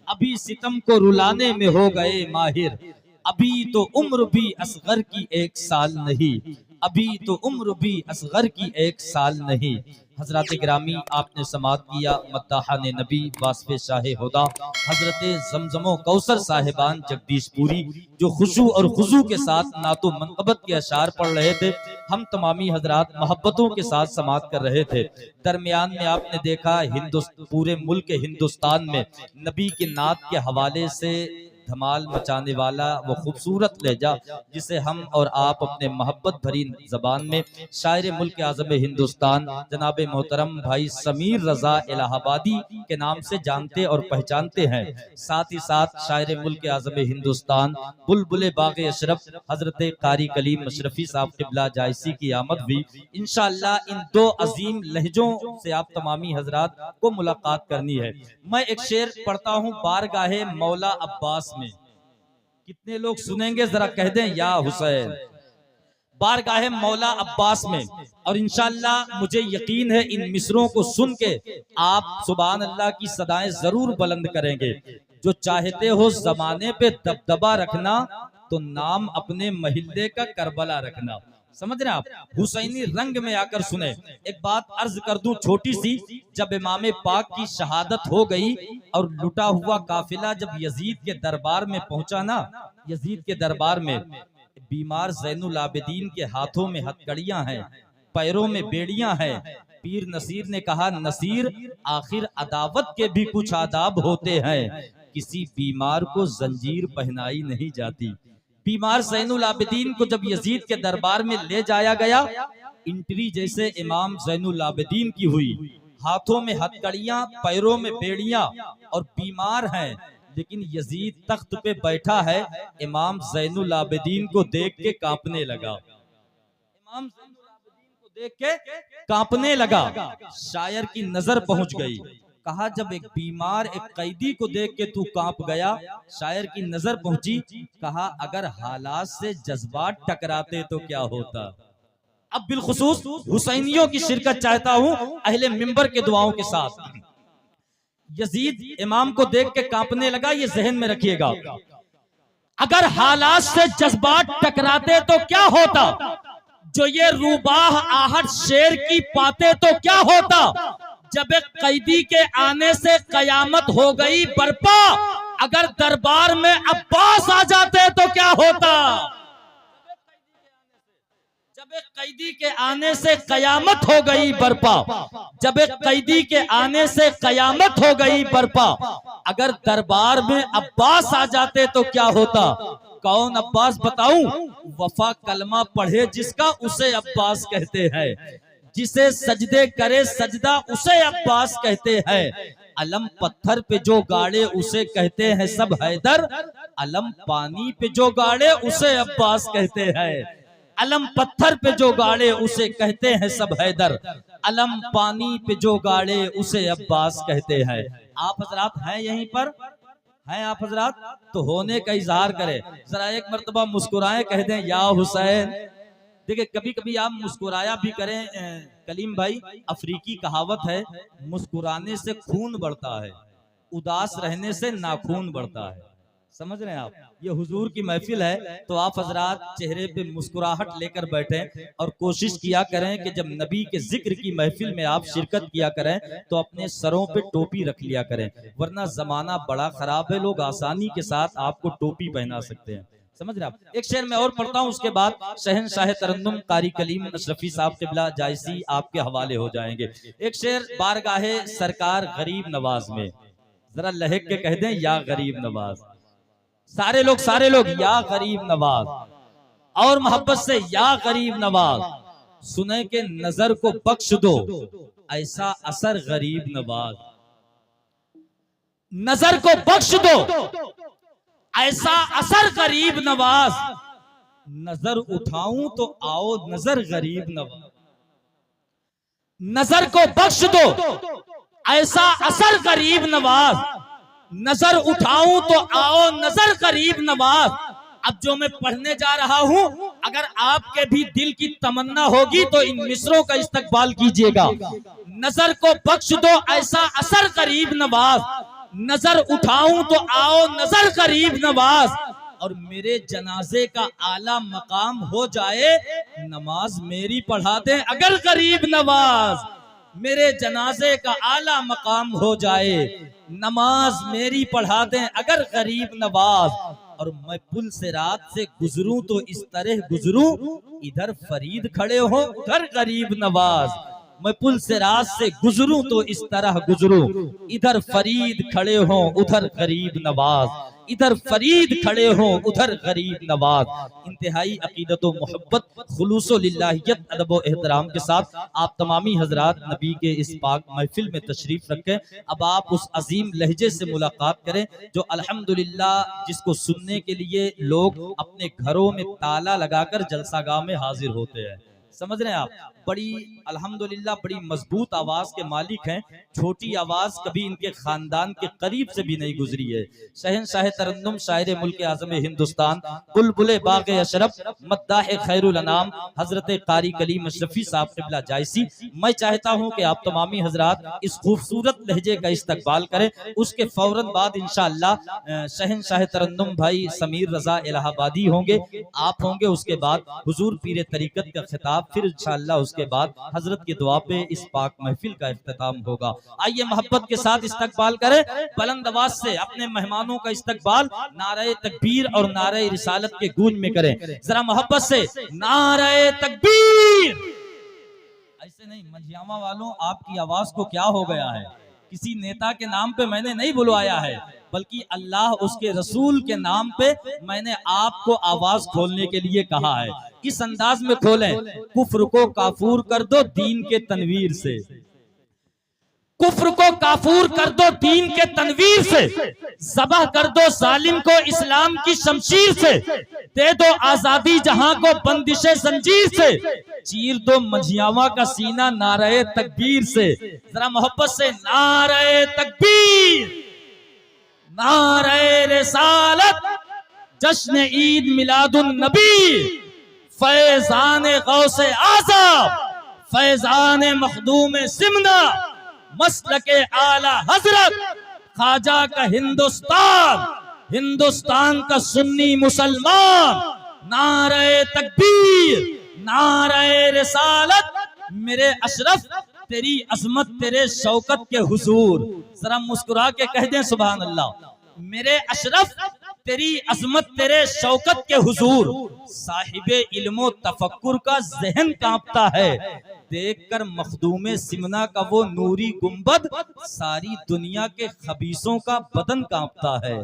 अभी सितम को रुलाने में हो गए माहिर। अभी तो उम्र भी असगर की 1 साल नहीं, अभी तो उम्र भी असगर की 1 साल नहीं। हजरत गिरामी आपने समात किया मद्दाहान नबी वास्फ़े शाह हुदा हजरत जमजमो कौसर साहिबान जगदीशपुरी, जो खुशू और खुजू के साथ नातो मनकबत के अशार पढ़ रहे थे। हम तमामी हजरात मोहब्बतों के साथ समात कर रहे थे। दरमियान में आपने देखा पूरे मुल्क हिंदुस्तान में नबी के नात के हवाले से धमाल मचाने वाला वो खूबसूरत लहजा, जिसे हम और आप अपने मोहब्बत भरी जबान में शायर मुल्क आज़म हिंदुस्तान जनाब मोहतरम भाई समीर रजा इलाहाबादी के नाम से जानते और पहचानते हैं। साथ ही साथ शायर मुल्क आज़म हिंदुस्तान बुलबुल बाग़ अशरफ हजरत कारी कलीम अशरफी साहब क़िबला जायसी की आमद हुई। इंशाअल्लाह इन 2 अजीम लहजों से आप तमामी हजरात को मुलाकात करनी है। मैं एक शेर पढ़ता हूँ बारगाहे मौला अब्बास में। कितने लोग सुनेंगे जरा कह दें या हुसैन। बारगाहे मौला अब्बास में, और इंशाअल्लाह मुझे यकीन है इन मिसरों को सुन के आप सुभान अल्लाह की सदाएं जरूर बुलंद करेंगे। जो चाहते हो जमाने पे दबदबा रखना, तो नाम अपने महिल्ले का करबला रखना। समझ रहे हैं आप। हुसैनी रंग में आकर सुने। एक बात अर्ज कर दूं छोटी सी, जब इमाम पाक की शहादत हो गई और लुटा हुआ काफिला जब यजीद के दरबार में पहुंचा ना, यजीद के दरबार में बीमार ज़ैनुल आबिदीन के हाथों में हथकड़ियां हैं, पैरों में बेड़ियां हैं। पीर नसीर ने कहा, नसीर आखिर अदावत के भी कुछ आदाब होते हैं, किसी बीमार को जंजीर पहनाई नहीं जाती। बीमार ज़ैनुल आबिदीन को जब यजीद के दरबार में ले जाया गया, इंट्री जैसे इमाम ज़ैनुल आबिदीन की हुई, हाथों में हथकड़ियां, पैरों में बेड़ियां और बीमार हैं, लेकिन यजीद तख्त पे बैठा है। इमाम ज़ैनुल आबिदीन को देख के कांपने लगा। इमाम ज़ैनुल आबिदीन को देख के कांपने लगा। शायर की नजर पहुंच गई। कहा, जब एक बीमार एक कैदी को देख के तू कांप गया, शायर की नजर पहुंची। कहा, अगर हालात से जज्बात टकराते तो क्या होता। अब बिलखुसूस हुसैनियों की शिरकत चाहता हूं अहले मिंबर के दुआओं के साथ। यजीद इमाम को देख के कांपने लगा, ये जहन में रखिएगा। अगर हालात से जज्बात टकराते तो क्या होता, जो ये रूबाह आहट शेर की पाते तो क्या होता। जब एक कैदी के आने से कयामत हो गई बरपा, अगर दरबार में अब्बास आ जाते तो क्या होता। जब एक कैदी के आने से कयामत हो गई बरपा, जब एक कैदी के आने से कयामत हो गई बरपा, अगर दरबार में अब्बास आ जाते तो क्या होता। कौन अब्बास बताऊं, वफा कलमा पढ़े जिसका उसे अब्बास कहते हैं, जिसे सजदे करे सजदा उसे अब्बास कहते हैं। अलम पत्थर पे जो गाड़े उसे कहते हैं सब हैदर, अलम पानी पे जो गाड़े उसे अब्बास कहते हैं। अलम पत्थर पे जो गाड़े उसे कहते हैं सब हैदर, अलम पानी पे जो गाड़े उसे अब्बास कहते हैं। आप हजरात हैं यहीं पर, हैं आप हजरात, तो होने का इजहार करें। जरा एक मर्तबा मुस्कुराएं, कह दें या हुसैन। देखिए कभी कभी आप मुस्कुराया भी करें। कलीम भाई, अफ्रीकी कहावत है, मुस्कुराने से खून बढ़ता है, उदास रहने से नाखून बढ़ता है। समझ रहे हैं आप। ये हुजूर की महफिल है, तो आप हजरात चेहरे पे मुस्कुराहट लेकर बैठे और कोशिश किया करें कि जब नबी के जिक्र की महफिल में आप शिरकत किया करें तो अपने सरों पे टोपी रख लिया करें, वरना जमाना बड़ा खराब है, लोग आसानी के साथ आपको टोपी पहना सकते हैं। समझ रहे आप। एक शेर मैं और पढ़ता हूँ, उसके बाद शहनशाह तरन्नुम कारी कलीम अशरफी साहब क़िबला जायसी आपके हवाले हो जाएंगे। एक शेर बारगाहे सरकार गरीब नवाज में, जरा लहक के कह दें या गरीब नवाज। सारे लोग या गरीब नवाज, और मोहब्बत से या गरीब नवाज। सुने के नजर को बख्श दो ऐसा असर गरीब नवाज, नजर को बख्श दो ऐसा असर गरीब नवाज। नजर उठाऊं तो आओ नजर गरीब नवाज, नजर को बख्श दो ऐसा असर गरीब नवाज। नजर उठाऊं तो आओ नजर गरीब नवाज। अब जो मैं पढ़ने जा रहा हूं, अगर आपके भी दिल की तमन्ना होगी तो इन मिसरों का इस्तकबाल कीजिएगा। नजर को बख्श दो ऐसा असर गरीब नवाज, नजर उठाऊं तो आओ नजर करीब नवाज, और मेरे जनाजे का आला मकाम हो जाए नमाज मेरी पढ़ा दे अगर गरीब नवाज। मेरे जनाजे का आला मकाम हो जाए नमाज मेरी पढ़ा दे अगर गरीब नवाज। और मैं पुल से रात से गुजरूं तो इस तरह गुजरूं, इधर फरीद खड़े हो उधर गरीब नवाज। मैं पुल से रात से गुजरूं तो इस तरह गुजरूं, इधर फरीद खड़े हो उधर गरीब नवाज, इधर फरीद खड़े हो उधर गरीब नवाज। इंतहाई अकीदत व मोहब्बत, खुलूसो लिल्लाहियत, अदब व एहतराम के साथ आप तमामी हजरात नबी के इस पाक महफिल में तशरीफ रखें। अब आप उस अजीम लहजे से मुलाकात करें जो अल्हम्दुलिल्लाह जिसको सुनने के लिए लोग अपने घरों में ताला लगाकर जलसागाह में हाजिर होते हैं। समझ रहे हैं आप, बड़ी अल्हम्दुलिल्लाह बड़ी मजबूत आवाज के मालिक हैं। छोटी आवाज कभी इनके खानदान के करीब से भी नहीं गुजरी है। शहंशाह तरन्नुम, शायर मुल्क आज़म हिंदुस्तान, बुलबुल बाग़ अशरफ, मद्दाह खैरुल अनाम हजरत कारी कलीम अशरफी साहब क़िबला जायसी। मैं चाहता हूं कि आप तमामी हजरात इस खूबसूरत लहजे का इस्तकबाल करें। उसके फौरन बाद इंशाअल्लाह शहंशाह तरन्नुम भाई समीर रजा इलाहाबादी होंगे, आप होंगे। उसके बाद हुजूर पीर तरीकत का खिताब, फिर इंशाअल्लाह उसके बाद हजरत की दुआ पे इस पाक महफिल का इख्तिताम होगा। आइए मोहब्बत के साथ इस्तकबाल करें, बुलंद आवाज से अपने मेहमानों का इस्तकबाल नारे तकबीर और नारे रिसालत के गूंज में करें। जरा मोहब्बत से नारे तकबीर। ऐसे नहीं मंझियामा वालों, आपकी आवाज को क्या हो गया है? किसी नेता के नाम पे मैंने नहीं बुलवाया है, बल्कि अल्लाह उसके रसूल के नाम पे मैंने आपको आवाज खोलने के लिए कहा है। इस अंदाज में खोलें, कुफ्र को काफूर कर दो दीन के तनवीर से, कुफ्र को काफूर कर दो दीन के तनवीर से, ज़बह कर दो जालिम को इस्लाम की शमशीर से, दे दो आजादी जहां को बंदिशे जंजीर से, चीर दो मंझियावा का सीना नारे तकबीर से। जरा मोहब्बत से नारे तकबीर, नारे रिसालत, जश्न ईद मिलादुन नबी, फैजान गौसे आज़म, फैजान मखदूम सिमना, मसलके आला हजरत, ख्वाजा का हिंदुस्तान, हिंदुस्तान का सुन्नी मुसलमान। नारे तकबीर, नारे रिसालत, मेरे अशरफ तेरी अजमत तेरे शौकत के हुजूर। जरा मुस्कुरा के कह दें सुभान अल्लाह। मेरे अशरफ तेरी अजमत तेरे शौकत के हुजूर। साहिबे इल्मो तफक्कुर का जहन कांपता है, देखकर मखदूमे सिमना का वो नूरी गुंबद, सारी दुनिया के खबीसों का बदन कांपता है।